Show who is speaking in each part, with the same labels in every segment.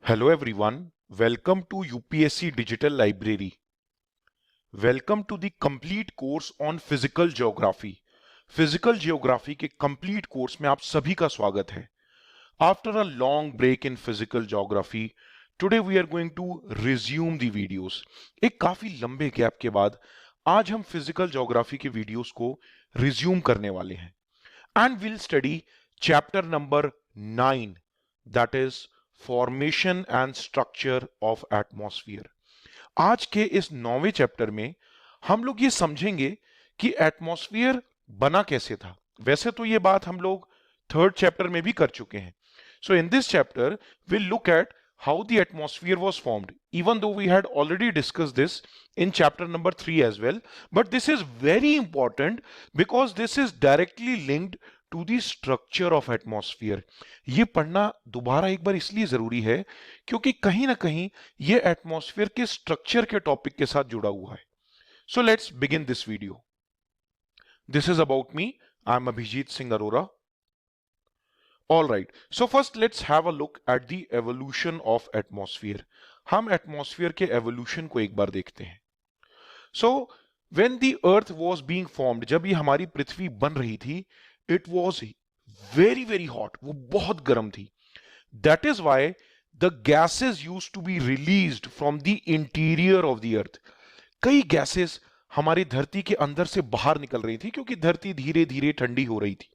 Speaker 1: Hello everyone, welcome to UPSC Digital Library. Welcome to the complete course on Physical Geography. Physical Geography के complete course में आप सभी का स्वागत है. After a long break in Physical Geography, today we are going to resume the videos. एक काफी लंबे गैप के बाद आज हम Physical Geography के वीडियोस को resume करने वाले हैं. And we'll study chapter number 9, that is formation and structure of atmosphere. आज के इस 9वें चैप्टर में हम लोग ये समझेंगे कि एटमॉस्फेयर बना कैसे था. वैसे तो ये बात हम लोग 3rd चैप्टर में भी कर चुके हैं. So in this chapter will look at how the atmosphere was formed, even though we had already discussed this in chapter number 3 as well. But this is very important because this is directly linked to the structure of atmosphere. ये पढ़ना दोबारा एक बार इसलिए जरूरी है क्योंकि कहीं ना कहीं ये एटमॉस्फेयर के स्ट्रक्चर के टॉपिक के साथ जुड़ा हुआ है. So let's begin this video. This is about me. I'm Abhijit Singh Arora. All right. So first let's have a look at the evolution of atmosphere. हम atmosphere के evolution को एक बार देखते हैं. So when the earth was being formed, जब ये हमारी पृथ्वी बन रही थी, it was very very hot. वो बहुत गर्म थी. That is why the gases used to be released from the interior of the earth. कई gases हमारी धरती के अंदर से बाहर निकल रही थी क्योंकि धरती धीरे धीरे ठंडी हो रही थी.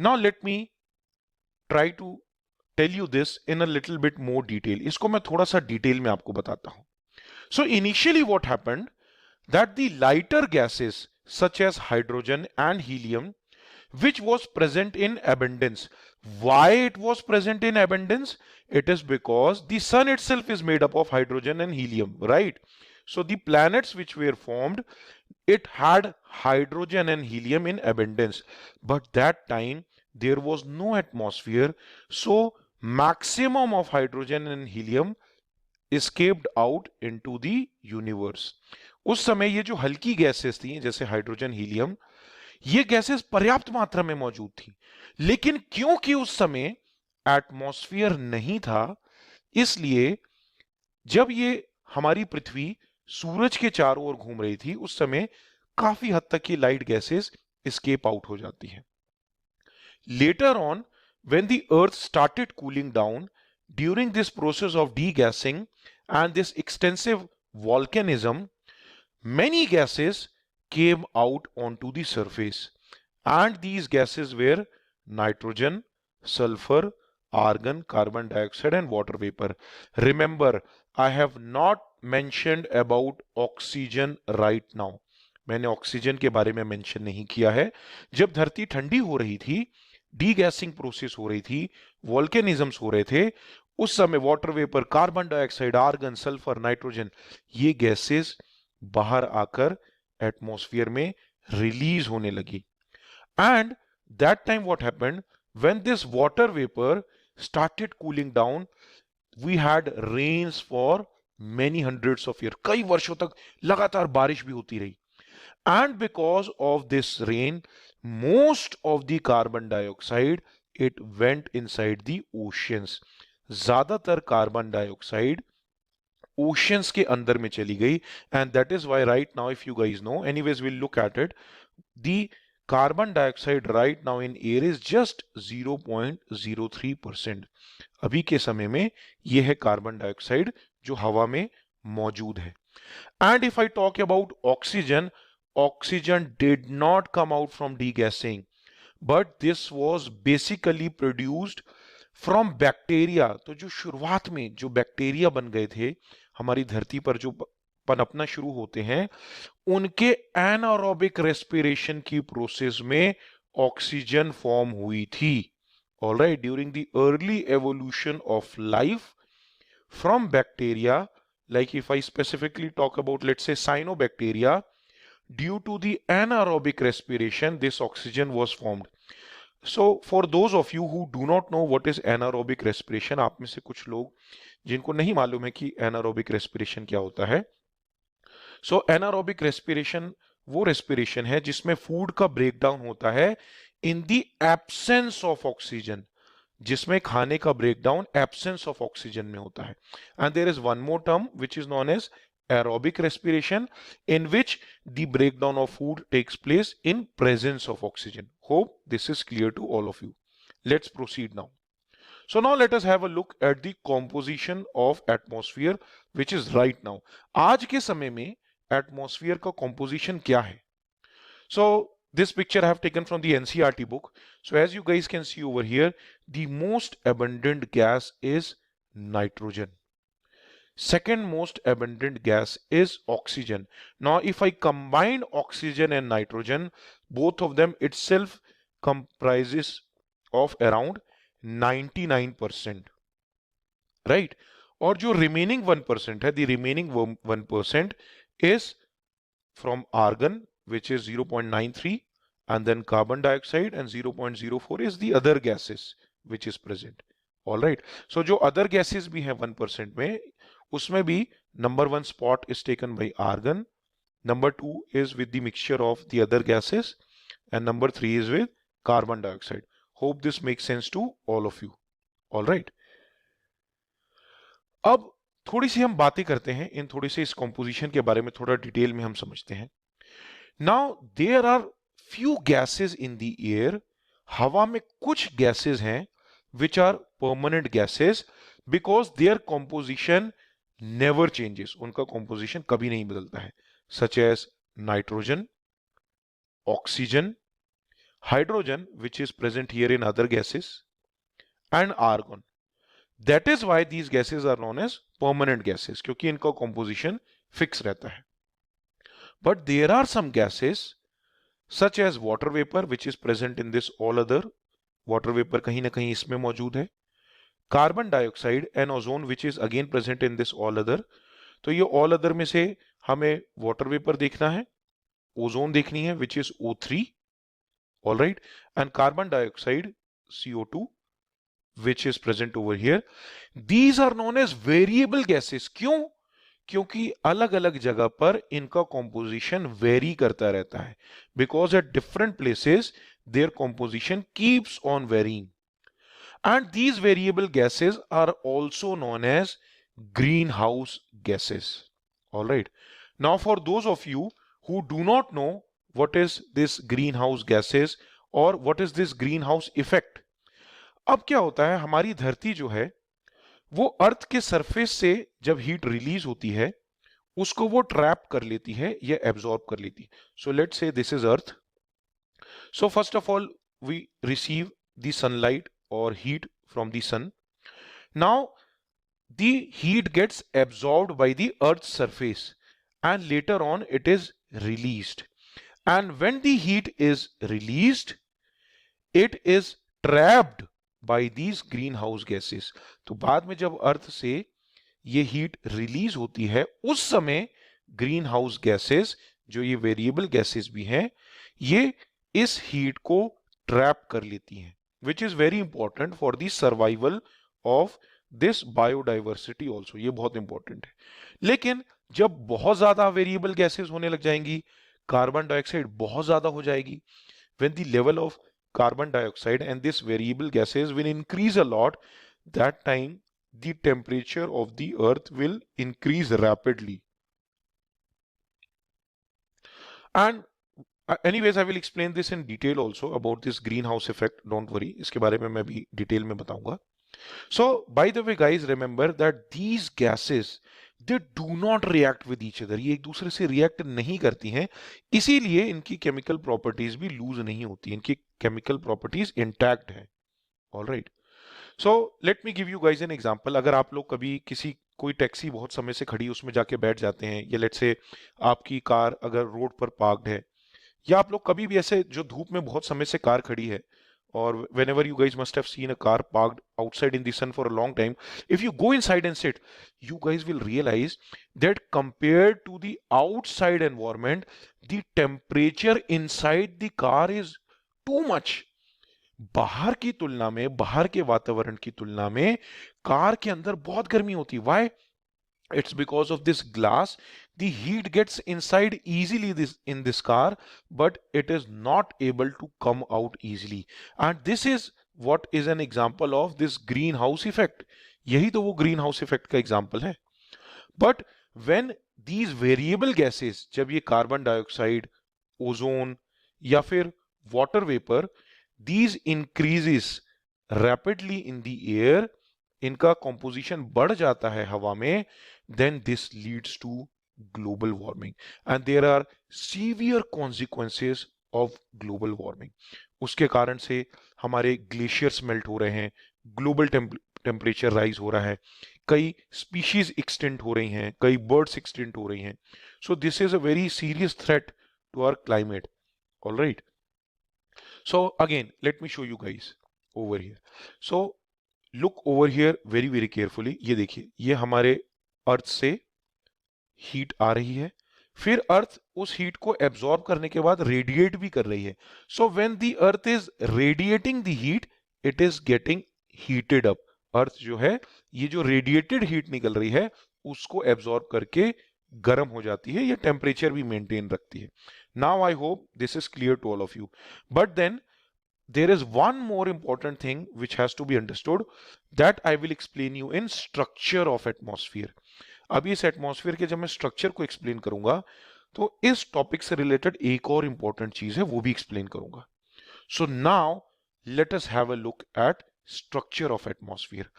Speaker 1: Now let me try to tell you this in a little bit more detail. इसको मैं थोड़ा सा डिटेल में आपको बताता हूं. So initially what happened that the lighter gases such as hydrogen and helium which was present in abundance. Why it was present in abundance? It is because the sun itself is made up of hydrogen and helium, right? So the planets which were formed, it had hydrogen and helium in abundance. But that time there was no atmosphere, so maximum of hydrogen and helium escaped out into the universe. उस समय ये जो हल्की gases थी जैसे hydrogen helium, ये gases पर्याप्त मात्रा में मौजूद थी. लेकिन क्योंकि उस समय एटमॉस्फेयर नहीं था, इसलिए जब ये हमारी पृथ्वी सूरज के चारों ओर घूम रही थी, उस समय काफी हद तक ये लाइट गैसेस एस्केप आउट हो जाती हैं. Later on, when the earth started cooling down, during this process of degassing and this extensive volcanism, many gases came out onto the surface. And these gases were nitrogen, sulfur, argon, carbon dioxide and water vapor. Remember, I have not mentioned about oxygen right now. मैंने oxygen के बारे में mention नहीं किया है. जब धरती ठंडी हो रही थी, डीगैसिंग प्रोसेस हो रही थी, वोल्केनिज्म्स हो रहे थे, उस समय water vapour, carbon dioxide, argon, sulphur, nitrogen, ये गैसेस बाहर आकर एटमॉस्फेयर में रिलीज होने लगी. And that time what happened when this water vapour started cooling down, we had rains for many hundreds of year. कई वर्षों तक लगातार बारिश भी होती रही. And because of this rain, most of the carbon dioxide it went inside the oceans. ज्यादातर carbon dioxide oceans के अंदर में चली गई. And that is why right now, if you guys know, anyways will look at it, the carbon dioxide right now in air is just 0.03%. अभी के समय में यह है कार्बन डाइऑक्साइड जो हवा में मौजूद है. And if I talk about oxygen, oxygen did not come out from degassing, but this was basically produced from bacteria. तो जो शुरुआत में जो बैक्टीरिया बन गए थे हमारी धरती पर, जो पनपना शुरू होते हैं, उनके एनारोबिक रेस्पिरेशन की प्रोसेस में ऑक्सीजन फॉर्म हुई थी. Alright, during the early evolution of life from bacteria, like if I specifically talk about, let's say, cyanobacteria, due to the anaerobic respiration, this oxygen was formed. So for those of you who do not know what is anaerobic respiration, आप में से कुछ लोग जिनको नहीं मालूम है कि anaerobic respiration क्या होता है. So anaerobic respiration वो respiration है जिसमें फूड का ब्रेकडाउन होता है in the absence of oxygen. जिसमें खाने का ब्रेकडाउन एब्सेंस ऑफ ऑक्सीजन में होता है. And there is one more term which is known as aerobic respiration, in which the breakdown of food takes place in presence of oxygen. Hope this is clear to all of you. Let's proceed now. So now let us have a look at the composition of atmosphere which is right now. आज के समय में atmosphere का composition क्या है? So this picture I have taken from the NCERT book. So as you guys can see over here, the most abundant gas is nitrogen. Second most abundant gas is oxygen. Now if I combine oxygen and nitrogen, both of them itself comprises of around 99%, right? और जो remaining 1% है, the remaining 1% is from argon, which is 0.93, and then carbon dioxide, and 0.04 is the other gases which is present. All right. So जो other gases भी हैं 1% में, उसमें भी number 1 spot is taken by argon, number 2 is with the mixture of the other gases, and number 3 is with carbon dioxide. Hope this makes sense to all of you. All right. अब थोड़ी सी हम बातें करते हैं इन थोड़ी सी इस composition के बारे में, थोड़ा डिटेल में हम समझते हैं. Now there are few gases in the air. हवा में कुछ गैसेस हैं which are permanent gases because their composition never changes. उनका composition कभी नहीं बदलता है, such as nitrogen, oxygen, hydrogen, which is present here in other gases, and argon. That is why these gases are known as permanent gases, क्योंकि इनका composition fix रहता है. But there are some gases such as water vapor, which is present in this all other. Water vapour कहीं ना कहीं इसमें मौजूद है. Carbon dioxide and ozone which is again present in this all other. तो ये ऑल अदर में से हमें वाटर वेपर देखना है, ओजोन देखनी है which is O3, all right, and carbon dioxide CO2 which is present over here. These are known as variable gases. क्यों? क्योंकि अलग अलग जगह पर इनका कॉम्पोजिशन वेरी करता रहता है, because at different places their composition keeps on varying. And these variable gases are also known as greenhouse gases. All right. Now for those of you who do not know what is this greenhouse gases or what is this greenhouse effect, अब क्या होता है, हमारी धरती जो है वो अर्थ के सरफेस से जब हीट रिलीज होती है उसको वो ट्रैप कर लेती है या एब्जॉर्ब कर लेती है. So let's say this is earth. So first of all, we receive the sunlight or heat from the sun. Now, the heat gets absorbed by the Earth's surface and later on it is released. And when the heat is released, it is trapped by these greenhouse gases. तो बाद में जब अर्थ से ये heat release होती है उस समय ग्रीन हाउस गैसेस, जो ये वेरिएबल गैसेस भी हैं, ये इस हीट को ट्रैप कर लेती हैं, which is very important for the survival of this biodiversity also. ये बहुत इंपॉर्टेंट है. लेकिन जब बहुत ज्यादा वेरिएबल गैसेस होने लग जाएंगी, कार्बन डाइऑक्साइड बहुत ज्यादा हो जाएगी, when the level of carbon dioxide and this variable gases will increase a lot, that time the temperature of the earth will increase rapidly. And anyways I will explain this in detail also about this greenhouse effect, don't worry, इसके बारे में मैं भी detail में बताऊंगा. So by the way guys, remember that these gases they do not react with each other. ये एक दूसरे से रिएक्ट नहीं करती हैं, इसीलिए इनकी केमिकल प्रॉपर्टीज भी लूज नहीं होती, इनकी केमिकल प्रॉपर्टीज इंटैक्ट है. All right. So let me give you guys an example. अगर आप लोग कभी कोई टैक्सी बहुत समय से खड़ी उसमें जाके बैठ जाते हैं, या लेट्स से आपकी कार अगर रोड पर पार्क्ड है, या आप लोग कभी भी ऐसे जो धूप में बहुत समय से कार खड़ी है, और whenever you guys must have seen a car parked outside in the sun for a long time, if you go inside and sit, you guys will realize that compared to the outside environment, the temperature inside the car is too much. बाहर की तुलना में, बाहर के वातावरण की तुलना में कार के अंदर बहुत गर्मी होती है. Why? It's because of this glass. The heat gets inside easily in this car, but it is not able to come out easily. And this is what is an example of this green house effect? यही तो वो green house effect का example है। But when these variable gases, जब ये carbon dioxide, ozone या फिर water vapour, these increases rapidly in the air, इनका कॉम्पोजिशन बढ़ जाता है हवा में, then this leads to global warming and there are severe consequences of global warming. उसके कारण से हमारे ग्लेशियर्स मेल्ट हो रहे हैं, ग्लोबल टेम्परेचर राइज हो रहा है, कई स्पीशीज एक्सटिंक्ट हो रही हैं, कई बर्ड्स एक्सटिंक्ट हो रही हैं। So this is a very serious threat to our climate. All right, so again let me show you guys over here. So look over here very very carefully. ये देखिए, ये हमारे अर्थ से हीट आ रही है, फिर अर्थ उस हीट को एब्जॉर्ब करने के बाद रेडिएट भी कर रही है। So when the earth is radiating the heat, it is getting heated up. Earth जो है, ये जो रेडिएटेड हीट निकल रही है उसको एब्जॉर्ब करके गर्म हो जाती है, ये टेम्परेचर भी मेंटेन रखती है। Now I hope this is clear to all of you. But then there is one more important thing which has to be understood, that I will explain you in structure of atmosphere. अब इस atmosphere के जब मैं structure को explain करूंगा तो इस topic से रिलेटेड एक और इंपॉर्टेंट चीज है वो भी एक्सप्लेन करूंगा। सो now let us have a look eight structure of atmosphere.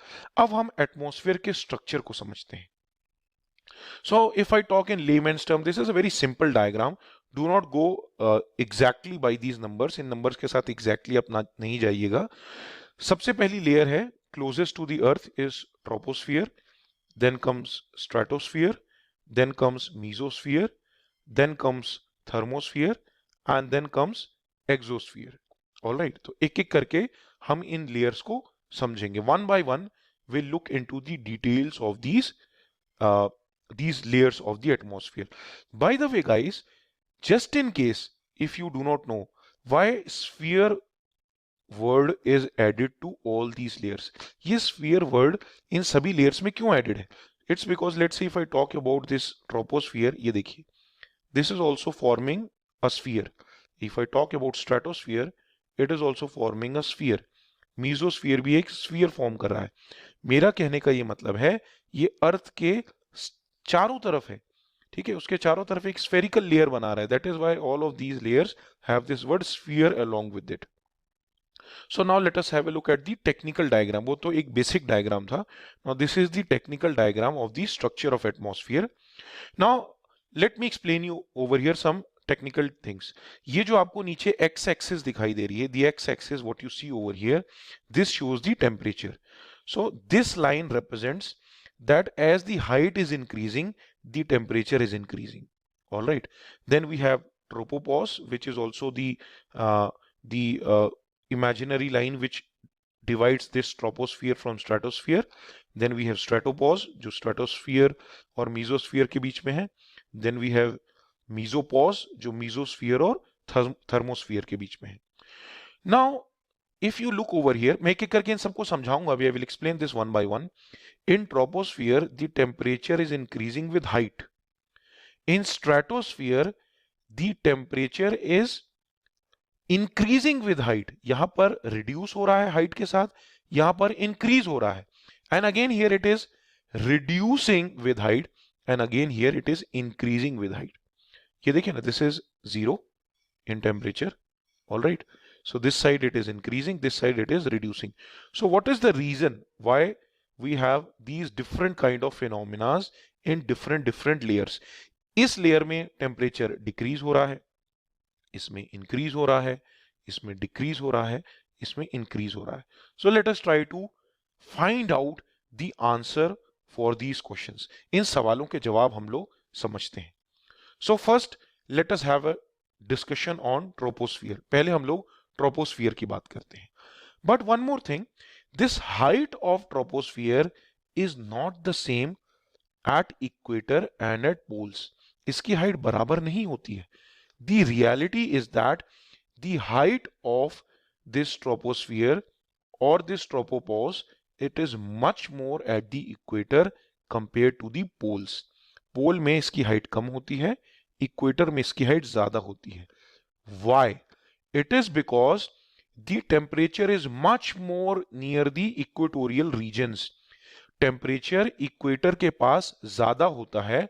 Speaker 1: अब हम एटमॉस्फेयर के स्ट्रक्चर को समझते हैं। So if I talk in layman's term, this is a very simple diagram. Do not go exactly by these numbers. In numbers के साथ exactly आप नहीं जाइएगा। सबसे पहली लेयर है closest to the earth is troposphere, then comes stratosphere, then comes mesosphere, then comes thermosphere and then comes exosphere. All right, तो एक एक करके हम इन layers को समझेंगे। One by one we'll look into the details of these layers of the atmosphere. By the way guys, just in case if you do not know why sphere word is added to all these layers, ये sphere word इन सभी layers में क्यों added है? It's because let's see if I talk about this troposphere, ये देखिए, this is also forming a sphere. If I talk about stratosphere, it is also forming a sphere. mesosphere भी एक sphere form कर रहा है। मेरा कहने का ये मतलब है, ये अर्थ के चारों तरफ है, ठीक है, उसके चारों तरफ एक स्फेरिकल लेयर बना रहा है। That is why all of these layers have this word sphere along with it. So now let us have a look at the technical diagram. वो तो एक बेसिक डायग्राम था। Now this is the technical diagram of the structure of atmosphere. Now let me explain you over here some technical things. ये जो आपको नीचे x axis दिखाई दे रही है, the x axis what you see over here, this shows the temperature. So this line represents that as the height is increasing, the temperature is increasing. All right. Then we have tropopause, which is also the imaginary line which divides this troposphere from stratosphere. Then we have stratopause, जो stratosphere और mesosphere के बीच में है. Then we have mesopause, जो mesosphere और thermosphere के बीच में है. Now, if you look over here, मैं एक एक करके इन सबको समझाऊंगा अभी. I will explain this one by one. In troposphere, the temperature is increasing with height. In stratosphere, the temperature is increasing with height. यहां पर reduce हो रहा है height के साथ, यहां पर increase हो रहा है. And again here it is reducing with height, and again here it is increasing with height. ये देखिए ना, this is 0 in temperature. All right. So this side it is increasing, this side it is reducing. So what is the reason why we have these different kind of phenomena in different layers? इस layer में temperature decrease हो रहा है, इसमें increase हो रहा है, इसमें डिक्रीज हो रहा है, इसमें इंक्रीज हो रहा है. So let us try to find out the answer for these questions. इन सवालों के जवाब हम लोग समझते हैं. So first let us have a discussion on troposphere. पहले हम लोग ट्रोपोस्फियर की बात करते हैं. But one more thing, this height of troposphere is not the same at equator and at poles. इसकी हाइट बराबर नहीं होती है. The reality is that the height of this troposphere or this tropopause, it is much more at the equator compared to the poles. पोल में इसकी height कम होती है, equator में इसकी हाइट ज्यादा होती है. Why? It is because the temperature is much more near the equatorial regions. Temperature equator के पास ज्यादा होता है,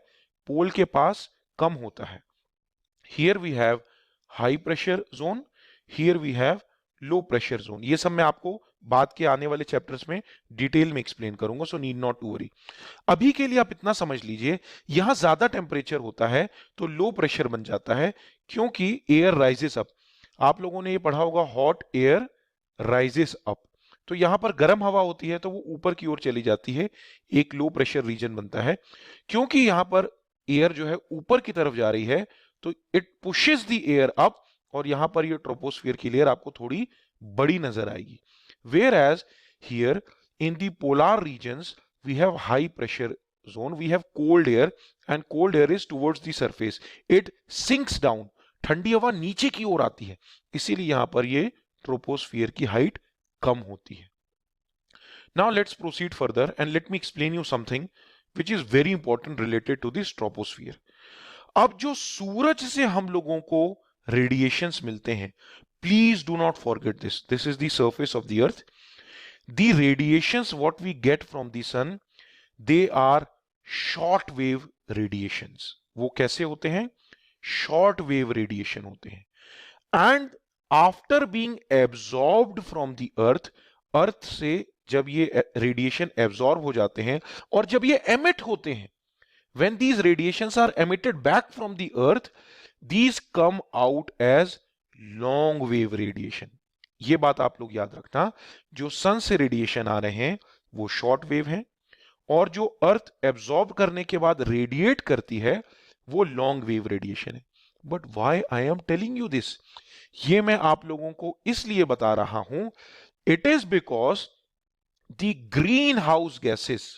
Speaker 1: पोल के पास कम होता है. Here we have high pressure zone, here we have low pressure zone. ये सब मैं आपको बाद के आने वाले चैप्टर्स में डिटेल में एक्सप्लेन करूंगा, so need not to worry. अभी के लिए आप इतना समझ लीजिए, यहां ज्यादा टेम्परेचर होता है तो लो प्रेशर बन जाता है, क्योंकि एयर राइजेस अप. आप लोगों ने ये पढ़ा होगा, हॉट एयर राइजेस अप. तो यहां पर गर्म हवा होती है तो वो ऊपर की ओर चली जाती है, एक लो प्रेशर रीजन बनता है. क्योंकि यहां पर एयर जो है ऊपर की तरफ जा रही है, तो it pushes the air up, और यहां पर ये ट्रोपोस्फियर की लेयर आपको थोड़ी बड़ी नजर आएगी. Whereas here in the polar regions we have high pressure zone, we have cold air, and cold air is towards the surface, it sinks down. ठंडी हवा नीचे की ओर आती है, इसीलिए यहां पर ये ट्रोपोस्फियर की हाइट कम होती है. Now let's proceed further and let me explain you something which is very important related to this troposphere. अब जो सूरज से हम लोगों को रेडिएशंस मिलते हैं, please do not forget this, this is the surface of the earth. The radiations what we get from the sun, they are short wave radiations. वो कैसे होते हैं? शॉर्ट वेव रेडिएशन होते हैं. And after being absorbed from the earth, earth से जब ये radiation absorb हो जाते हैं और जब ये एमिट होते हैं, when these radiations are emitted back from the earth, these come out as long wave radiation. ये बात आप लोग याद रखना, जो सन से रेडिएशन आ रहे हैं वो शॉर्ट वेव हैं, और जो अर्थ एब्जॉर्ब करने के बाद रेडिएट करती है वो लॉन्ग वेव रेडिएशन है. But why I am telling you this? ये मैं आप लोगों को इसलिए बता रहा हूं, it is because the green house gases,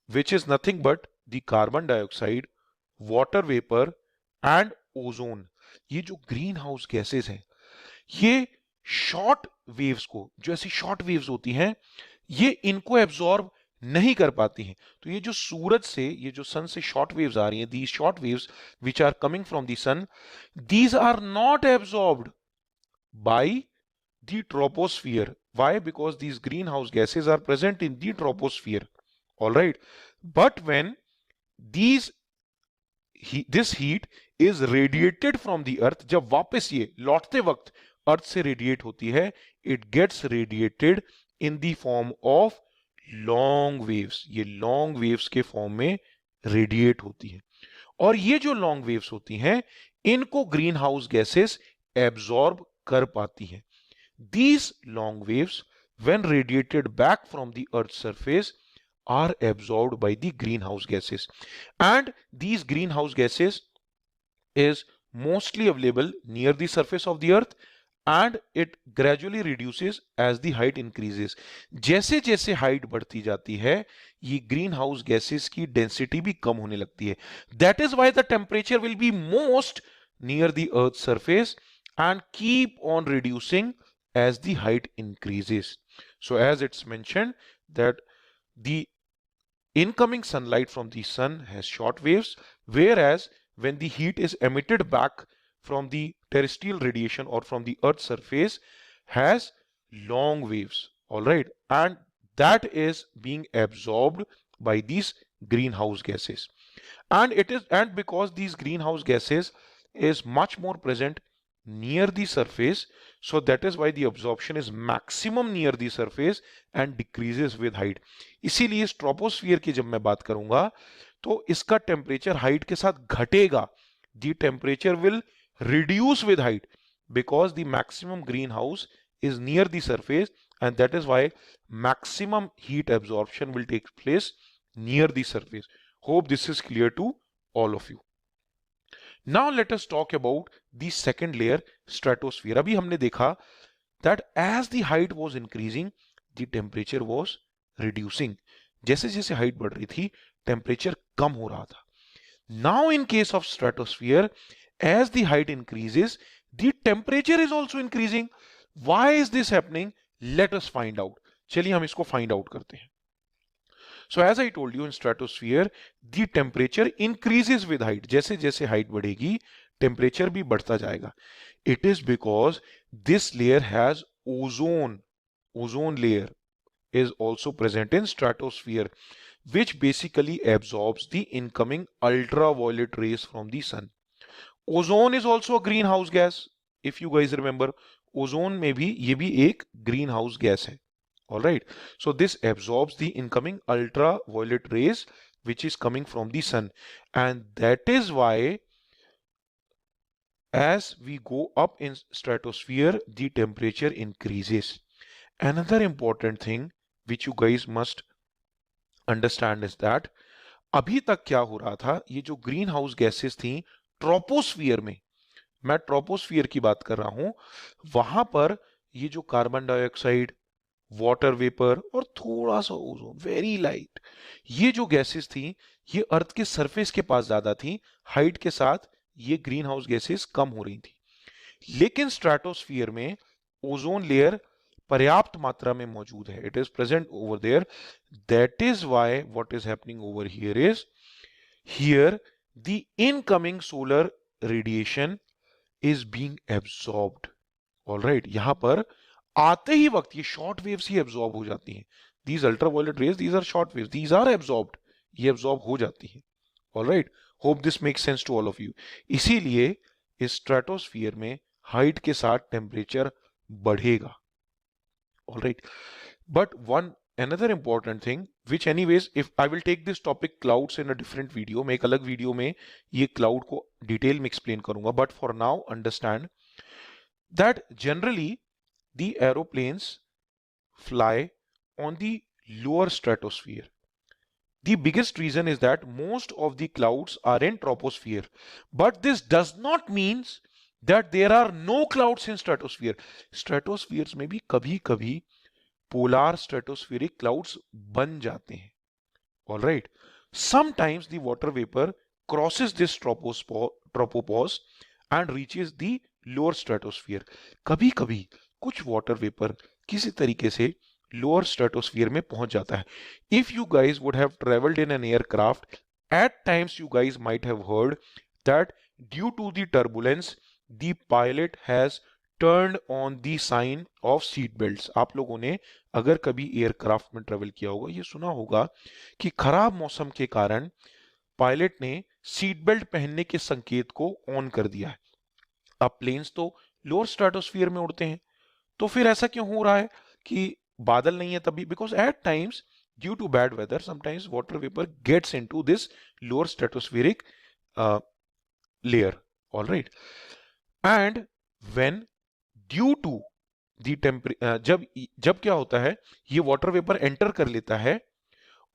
Speaker 1: which is nothing but the carbon dioxide, water vapor and ozone. ये जो ग्रीन हाउस गैसेस हैं, ये शॉर्ट वेव्स को, जो ऐसी शॉर्ट वेव्स होती हैं, ये इनको एब्जॉर्ब नहीं कर पाती हैं. तो ये जो सूरज से, ये जो सन से शॉर्ट वेव्स आ रही हैं, these short waves which are coming from the sun, these are not absorbed by the troposphere. Why? Because these greenhouse gases are present in the troposphere. All right, but when this heat is radiated from the earth, जब वापस ये लौटते वक्त अर्थ से radiate होती है, it gets radiated in the form of long waves. ये long waves के फॉर्म में रेडिएट होती है, और ये जो long waves होती हैं, इनको ग्रीन हाउस गैसेस एब्जॉर्ब कर पाती हैं. These long waves, when radiated back from the earth's surface, are absorbed by the greenhouse gases, and these greenhouse gases is mostly available near the surface of the earth, and it gradually reduces as the height increases. जैसे जैसे height बढ़ती जाती है, ये green house gases की density भी कम होने लगती है. That is why the temperature will be most near the earth's surface and keep on reducing as the height increases. So as it's mentioned that the incoming sunlight from the sun has short waves, whereas when the heat is emitted back from the terrestrial radiation or from the earth's surface has long waves. All right, and that is being absorbed by these greenhouse gases, and because these greenhouse gases is much more present near the surface, so that is why the absorption is maximum near the surface and decreases with height. इसीलिए इस troposphere की जब मैं बात करूंगा तो इसका temperature height के साथ घटेगा. the temperature will reduce with height because the maximum greenhouse is near the surface, and that is why maximum heat absorption will take place near the surface. Hope this is clear to all of you. Now let us talk about the second layer, stratosphere. अभी हमने देखा that as the height was increasing, the temperature was reducing. जैसे जैसे height बढ़ रही थी, temperature कम हो रहा था. Now in case of stratosphere, as the height increases, the temperature is also increasing. Why is this happening? Let us find out. चलिए हम इसको find out करते हैं. So as I told you, in stratosphere, the temperature increases with height. जैसे जैसे height बढ़ेगी, temperature भी बढ़ता जाएगा. It is because this layer has ozone layer is also present in stratosphere, which basically absorbs the incoming ultraviolet rays from the sun. Ozone is also a greenhouse gas. If you guys remember, ozone में भी ये भी एक greenhouse gas है. All right. So this absorbs the incoming ultraviolet rays which is coming from the sun, and that is why as we go up in stratosphere the temperature increases. Another important thing which you guys must understand is that अभी तक क्या हो रहा था, ये जो green house gases थी troposphere में, मैं ट्रोपोस्फियर की बात कर रहा हूं, वहां पर ये जो कार्बन डाइऑक्साइड, वाटर वेपर और थोड़ा सा ओजोन, वेरी लाइट, ये जो गैसेस थी ये अर्थ के सरफेस के पास ज्यादा थी. हाइट के साथ ये ग्रीन हाउस गैसेस कम हो रही थी. लेकिन स्ट्रेटोस्फियर में ओजोन लेयर पर्याप्त मात्रा में मौजूद है. It is present over there. That is why what is happening over here is, here the incoming solar radiation is being absorbed. Alright, यहां पर आते ही वक्त ये शॉर्ट वेव्स ही एब्सॉर्ब हो जाती हैं. These ultraviolet rays, these are short waves, these are absorbed, ये absorb हो जाती हैं. Alright, hope this makes sense to all of you. इसीलिए इस स्ट्रेटोस्फियर में हाइट के साथ टेम्परेचर बढ़ेगा. Alright, but one another important thing which anyways if I will take this topic clouds in a different video, मैं एक अलग वीडियो में ये क्लाउड को डिटेल में एक्सप्लेन करूंगा, but for now understand that generally the aeroplanes fly on the lower stratosphere. The biggest reason is that most of the clouds are in troposphere, but this does not mean that there are no clouds in stratosphere. Stratospheres में भी कभी कभी polar stratospheric clouds बन जाते हैं. All right. Sometimes the water vapor crosses this tropopause and reaches the lower stratosphere. कभी कभी कुछ water vapor किसी तरीके से lower stratosphere में पहुंच जाता है. If you guys would have traveled in an aircraft, at times you guys might have heard that due to the turbulence, the pilot has turned on the sign of seat belts. आप लोगों ने अगर कभी aircraft में travel किया होगा, ये सुना होगा कि खराब मौसम के कारण पायलट ने सीट बेल्ट पहनने के संकेत को ऑन कर दिया है. अब प्लेन्स तो लोअर स्ट्रेटोस्फियर में उड़ते हैं, तो फिर ऐसा क्यों हो रहा है कि बादल नहीं है तभी? Because at times due to bad weather sometimes water vapour gets into this lower stratospheric layer. Alright, and when due to the जब क्या होता है, ये वाटर वेपर एंटर कर लेता है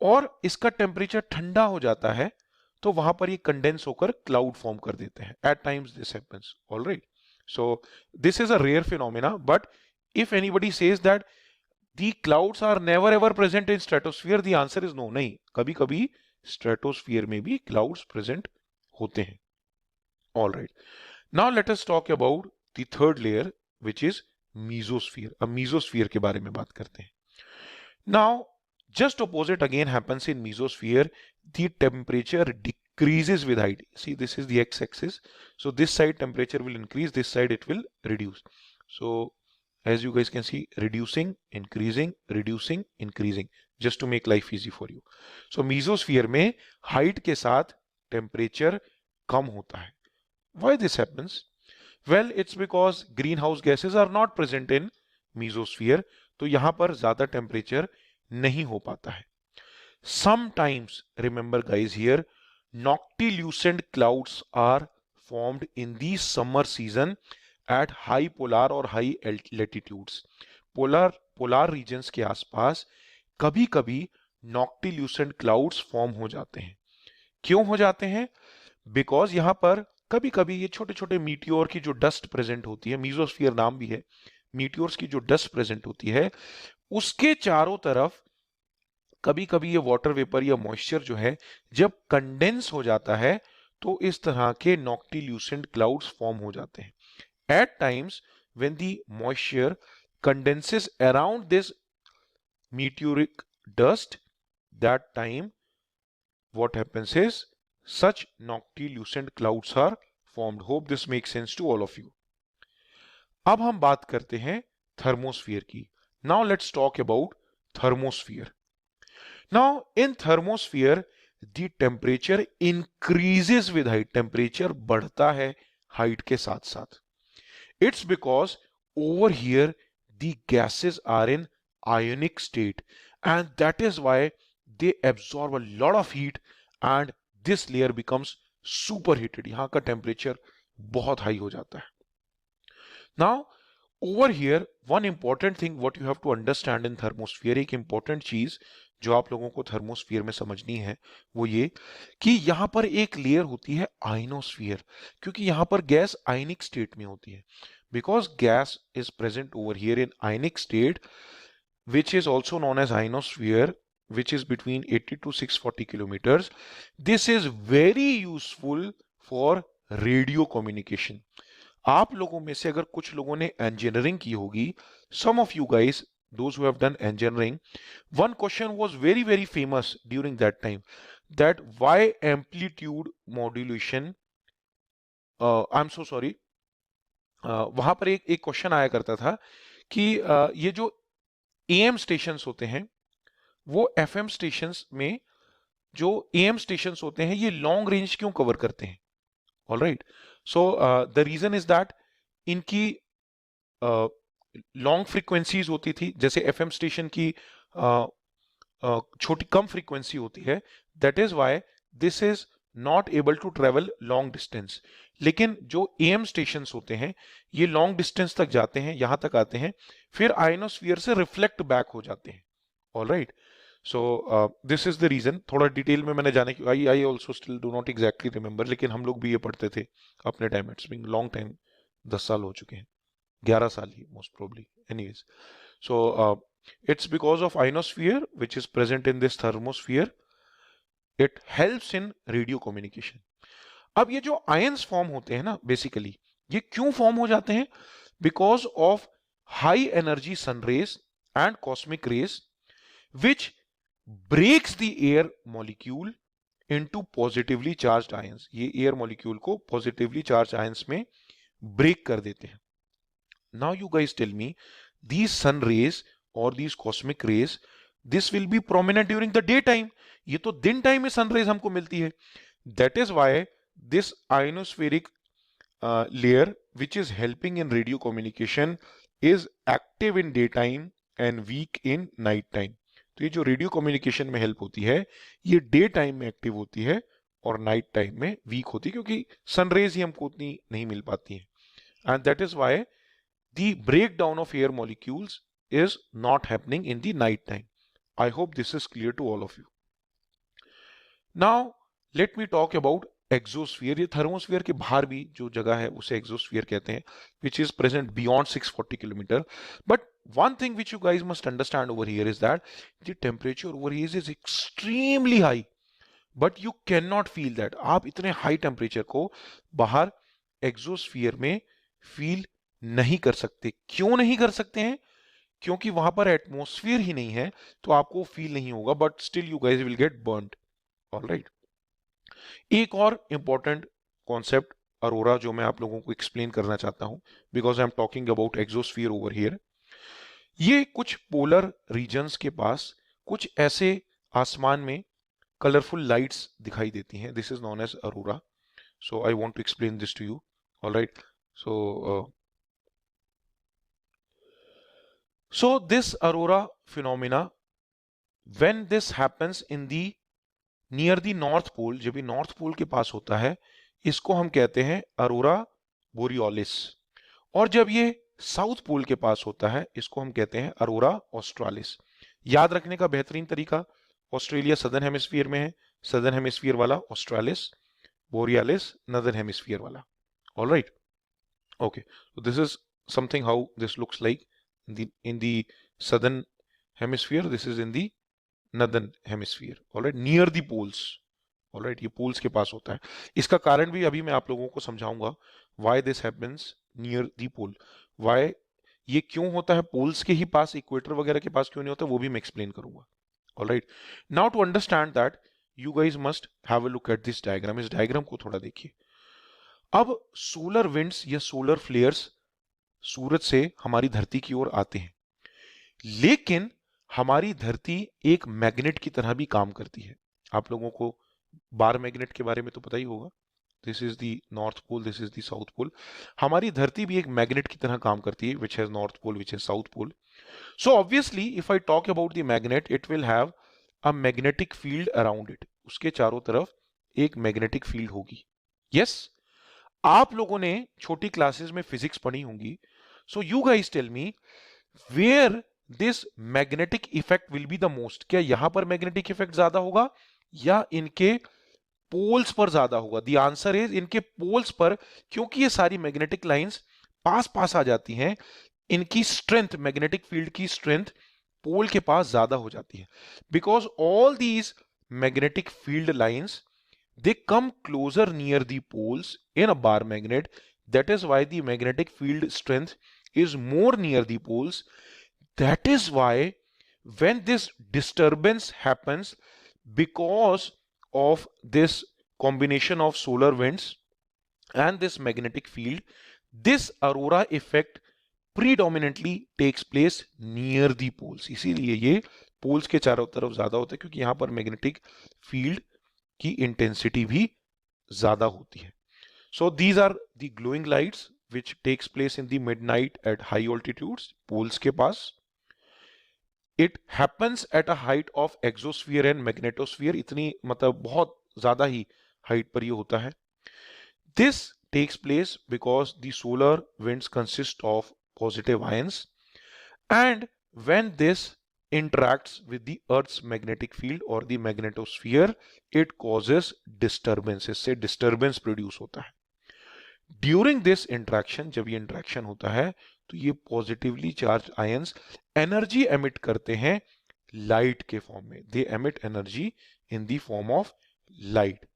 Speaker 1: और इसका टेम्परेचर ठंडा हो जाता है, तो वहां पर ये कंडेंस होकर क्लाउड फॉर्म कर देते हैं. At times this happens. Alright, so this is a rare phenomena, but if anybody says that the clouds are never ever present in stratosphere, the answer is no. नहीं, कभी कभी stratosphere में भी clouds present होते हैं. Alright, now let us talk about the third layer which is mesosphere. अब mesosphere के बारे में बात करते हैं. Now, just opposite again happens in mesosphere. The temperature decreases with height. See, this is the x-axis. So this side temperature will increase, this side it will reduce. So as you guys can see, reducing, increasing, reducing, increasing, just to make life easy for you. So mesosphere में height के साथ temperature कम होता है. Why this happens? Well, it's because greenhouse gases are not present in mesosphere, तो यहां पर ज्यादा temperature नहीं हो पाता है. Sometimes, remember guys here, noctilucent clouds are formed in the summer season at high polar और high latitudes. polar regions के आसपास कभी कभी noctilucent clouds फॉर्म हो जाते हैं. क्यों हो जाते हैं? बिकॉज यहां पर कभी कभी ये छोटे छोटे मीटियोर की जो डस्ट प्रेजेंट होती है, मीजोस्फीयर नाम भी है, मीटियोर्स की जो डस्ट प्रेजेंट होती है, उसके चारों तरफ कभी कभी ये वाटर वेपर या मॉइस्चर जो है जब कंडेंस हो जाता है, तो इस तरह के नॉक्टिल्यूसेंट क्लाउड्स फॉर्म हो जाते हैं. At times when the moisture condenses around this meteoric dust, that time what happens is such noctilucent clouds are formed. Hope this makes sense to all of you. अब हम बात करते हैं thermosphere की. Now let's talk about thermosphere. Now in thermosphere the temperature increases with height. Temperature बढ़ता है height के साथ साथ. It's because over here the gases are in ionic state and that is why they absorb a lot of heat and this layer becomes superheated. यहां का temperature बहुत high हो जाता है. Now over here one important thing what you have to understand in thermosphere, एक important चीज जो आप लोगों को थर्मोस्फीयर में समझनी है वो ये कि यहां पर एक लेयर होती है आयनोस्फीयर, क्योंकि यहां पर गैस आयनिक स्टेट में होती है. Because gas is present over here in ionic state, which is also known as ionosphere, which is between 80 to 640 kilometers. This is very useful for radio communication. आप लोगों में से अगर कुछ लोगों ने engineering की होगी, some of you guys, those who have done engineering, one question was very famous during that time, that why amplitude modulation, I'm so sorry, वहां पर एक क्वेश्चन आया करता था कि ये जो एएम स्टेशंस होते हैं वो एफएम स्टेशंस में जो एएम स्टेशंस होते हैं ये लॉन्ग रेंज क्यों कवर करते हैं. Alright, so the reason is that इनकी लॉन्ग फ्रीक्वेंसीज होती थी, जैसे एफएम स्टेशन की छोटी कम फ्रीक्वेंसी होती है. That is why this is not able to travel long distance. लेकिन जो एएम स्टेशंस होते हैं ये लॉन्ग डिस्टेंस तक जाते हैं, यहां तक आते हैं, फिर आयनोस्फीयर से रिफ्लेक्ट बैक हो जाते हैं. Alright, so this is the reason. थोड़ा डिटेल में मैंने जाने की I also still do not exactly remember, लेकिन हम लोग भी ये पढ़ते थे अपने time. It's been long time, 10 साल हो चुके हैं, 11 साल ही most probably. Anyways, so it's because of ionosphere which is present in this thermosphere. It helps in radio communication. अब ये जो आयंस फॉर्म होते हैं ना, बेसिकली ये क्यों फॉर्म हो जाते हैं? Because of high energy sun rays and cosmic rays which breaks the air molecule into positively charged ions. ये एयर मॉलिक्यूल को पॉजिटिवली चार्ज आयंस में ब्रेक कर देते हैं. Now you guys tell me, these sun rays or these cosmic rays, this will be prominent during the daytime. ये तो दिन time में sun rays हमको मिलती है. That is why this ionospheric layer which is helping in radio communication is active in daytime and weak in night time. तो ये जो रेडियो कम्युनिकेशन में हेल्प होती है ये डे टाइम में एक्टिव होती है और नाइट टाइम में वीक होती है, क्योंकि सनरेज ही हमको उतनी नहीं मिल पाती है. And that is why the breakdown of air molecules is not happening in the night time. I hope this is clear to all of you. Now let me talk about exosphere. ये thermosphere के बाहर भी जो जगह है उसे exosphere कहते हैं, which is present beyond 640 kilometer. But one thing which you guys must understand over here is that the temperature over here is extremely high, but you cannot feel that. आप इतने high temperature को बाहर exosphere में feel नहीं कर सकते. क्यों नहीं कर सकते हैं? क्योंकि वहां पर एटमॉस्फेयर ही नहीं है, तो आपको फील नहीं होगा, but still you guys will get burned. Alright, एक और इंपॉर्टेंट कॉन्सेप्ट अरोरा जो मैं आप लोगों को एक्सप्लेन करना चाहता हूं, because I am talking about exosphere over here. ये कुछ पोलर रीजन्स के पास कुछ ऐसे आसमान में कलरफुल लाइट्स दिखाई देती हैं. This is known as aurora. So I want to explain this to you. Alright, So this aurora phenomena, when this happens in the near the north pole, जब ये नॉर्थ पोल के पास होता है, इसको हम कहते हैं अरोरा बोरियोलिस. और जब ये साउथ पोल के पास होता है इसको हम कहते हैं अरोरा ऑस्ट्रालिस. याद रखने का बेहतरीन तरीका, ऑस्ट्रेलिया सदर्न हेमिस्फीयर में है, सदर्न हेमिस्फीयर वाला ऑस्ट्रालिस, बोरियालिस नदर्न हेमिस्फीयर वाला. Alright, okay, so this is something how this looks like in the southern hemisphere. This is in the northern hemisphere. All right, near the poles. All right, ये poles के पास होता है. इसका कारण भी अभी मैं आप लोगों को समझाऊंगा. Why this happens near the pole? Why ये क्यों होता है poles के ही पास, इक्वेटर वगैरह के पास क्यों नहीं होता, वो भी मैं एक्सप्लेन करूंगा. All right, now to understand that you guys must have a look at this diagram. इस डायग्राम को थोड़ा देखिए. अब सोलर विंड्स या सोलर फ्लेयर्स सूरज से हमारी धरती की ओर आते हैं, लेकिन हमारी धरती एक मैग्नेट की तरह भी काम करती है। आप लोगों को बार मैग्नेट के बारे में तो पता ही होगा। This is the north pole, this is the south pole. हमारी धरती भी एक मैग्नेट की तरह काम करती है, which has north pole, which has south pole. So obviously if I talk about the magnet, it will have a magnetic field around it. उसके चारों तरफ एक मैग्नेटिक फील्ड होगी। यस, आप लोगों ने छोटी क्लासेस में फिजिक्स पढ़ी होंगी। So you guys tell me where this magnetic effect will be the most. क्या यहां पर मैग्नेटिक इफेक्ट ज्यादा होगा या इनके पोल्स पर ज्यादा होगा? द आंसर इज इनके पोल्स पर, क्योंकि ये सारी मैग्नेटिक लाइंस पास पास आ जाती हैं, इनकी स्ट्रेंथ, मैग्नेटिक फील्ड की स्ट्रेंथ पोल के पास ज्यादा हो जाती है। Because all these magnetic field lines, they come closer near the poles in a bar magnet. That is why the magnetic field strength is more near the poles. That is why when this disturbance happens because of this combination of solar winds and this magnetic field, this aurora effect predominantly takes place near the poles. इसीलिए ये poles के चारों तरफ ज्यादा होता है, क्योंकि यहां पर मैग्नेटिक फील्ड की इंटेंसिटी भी ज्यादा होती है। So these are the glowing lights which takes place in the midnight at high altitudes, poles के पास। It happens at a height of exosphere and magnetosphere, इतनी मतलब बहुत ज्यादा ही हाइट पर ये होता है। This takes place because the solar winds consist of positive ions, and when this interacts with the earth's magnetic field or the magnetosphere, it causes disturbance, इससे disturbance produce होता है। During this interaction, जब ये interaction होता है तो ये positively charged ions energy emit करते हैं light के form में। They emit energy in the form of light.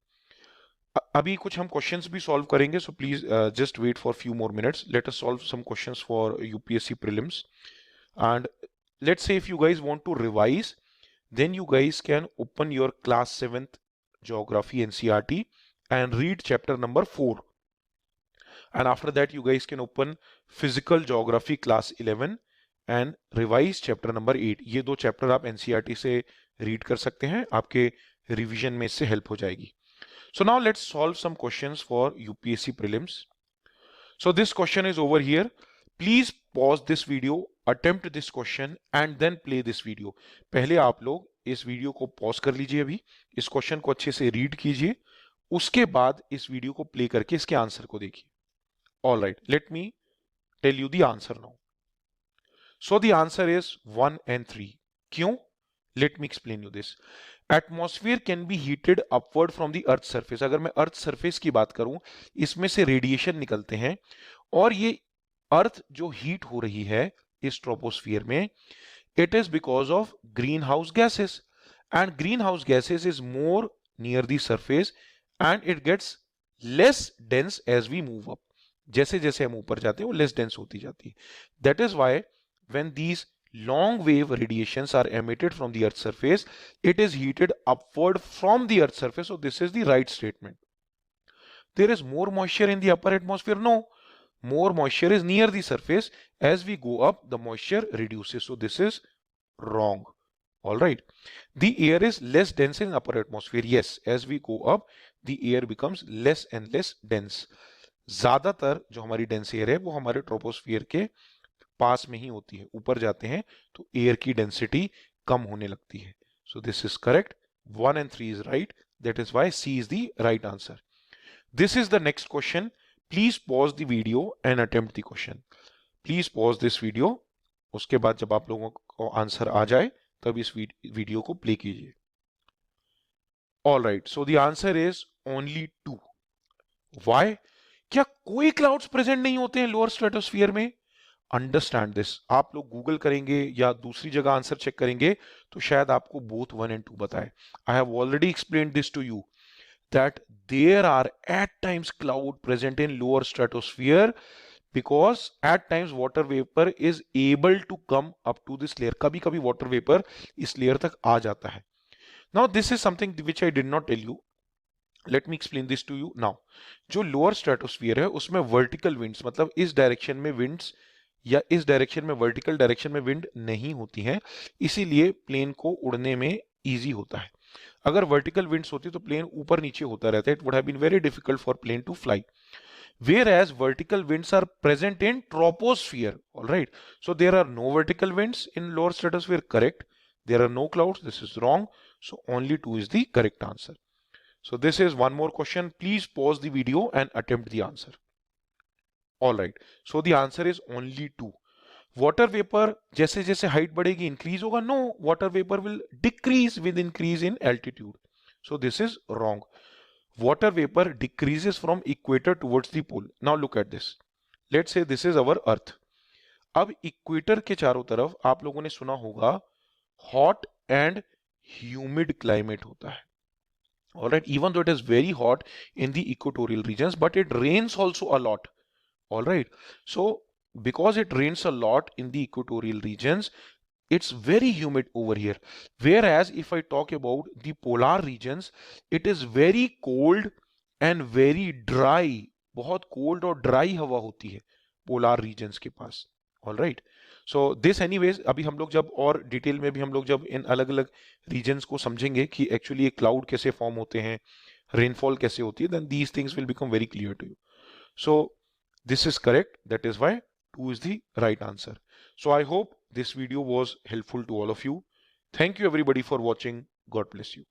Speaker 1: अभी कुछ हम क्वेश्चंस भी सॉल्व करेंगे, so please just wait for few more minutes. Let us solve some questions for UPSC prelims, and let's say if you guys want to revise, then you guys can open your class 7th geography NCERT and read chapter number 4, and after that you guys can open physical geography class 11 and revise chapter number 8. ये दो chapter आप NCERT से read कर सकते हैं, आपके revision में इससे हेल्प हो जाएगी। So now let's solve some questions for UPSC prelims. So this question is over here. Please pause this video, attempt this question and then play this video. पहले आप लोग इस वीडियो को पॉज कर लीजिए, अभी इस क्वेश्चन को अच्छे से रीड कीजिए, उसके बाद इस वीडियो को प्ले करके इसके आंसर को देखिए। All right, let me tell you the answer now. So the answer is 1 and 3. क्यों? Let me explain you this. Atmosphere can be heated upward from the earth surface. अगर मैं earth surface की बात करूं, इसमें से रेडिएशन निकलते हैं और ये अर्थ जो हीट हो रही है इस ट्रोपोस्फियर में, it is because of green house gases, and green house gases is more near the surface and it gets less dense as we move up. जैसे जैसे हम ऊपर जाते हैं वो लेस डेंस होती जाती है। That is why when these long wave radiations are emitted from the earth's surface, it is heated upward from the earth's surface. So this is the right statement. There is more moisture in the upper atmosphere? No, more moisture is near the surface. As we go up, the moisture reduces. So this is wrong. All right, the air is less dense in upper atmosphere. Yes, as we go up, the air becomes less and less dense. ज्यादातर जो हमारी dense air है वो हमारे troposphere के पास में ही होती है, ऊपर जाते हैं तो एयर की डेंसिटी कम होने लगती है। So this is correct, 1 and 3 is right, that is why C is the right answer. This is the next question. Please pause the video and attempt the question. Please pause this video, उसके बाद जब आप लोगों को answer आ जाए तब इस video को प्ले कीजिए। All right, so the answer is only 2। Why? क्या कोई क्लाउड्स प्रेजेंट नहीं होते हैं लोअर स्ट्रेटोस्फियर में? Understand this. आप लोग गूगल करेंगे या दूसरी जगह आंसर चेक करेंगे तो शायद आपको बोथ 1 and 2 बताए। I have already explained this to you that there are at times cloud present in lower stratosphere because at times water vapour is able to come up to this layer. कभी कभी water vapour इस layer तक आ जाता है। Now this is something which I did not tell you let me explain this to you now. जो lower stratosphere है उसमें वर्टिकल विंड्स, मतलब इस डायरेक्शन में विंड्स या इस डायरेक्शन में, वर्टिकल डायरेक्शन में विंड नहीं होती हैं, इसीलिए प्लेन को उड़ने में इजी होता है। अगर वर्टिकल विंड्स होती तो प्लेन ऊपर नीचे होता रहता, it would have been very difficult for plane to fly. Whereas vertical winds are present in troposphere. All right, so there are no vertical winds in lower stratosphere. Correct. There are no clouds. This is wrong. So only 2 is the correct answer. So this is one more question. Please pause the video and attempt the answer. All right, so the answer is only 2. Water vapour जैसे जैसे हाइट बढ़ेगी increase होगा? No, water vapour will decrease with increase in altitude, so this is wrong. water vapor decreases from equator towards the pole. Now look at this. Let's say this is our earth. अब equator के चारों तरफ आप लोगों ने सुना होगा hot and humid climate होता है। Alright, even though it is very hot in the equatorial regions, but it rains also a lot. Alright, so because it rains a lot in the equatorial regions, it's very humid over here. Whereas if I talk about the polar regions, it is very cold and very dry. बहुत cold और dry हवा होती है polar regions के पास। All right. So this anyways, अभी हम लोग जब और डिटेल में भी हम लोग जब इन अलग अलग regions को समझेंगे कि actually ये cloud कैसे form होते हैं, rainfall कैसे होती है, then these things will become very clear to you. So this is correct. That is why 2 is the right answer. So I hope this video was helpful to all of you. Thank you everybody for watching. God bless you.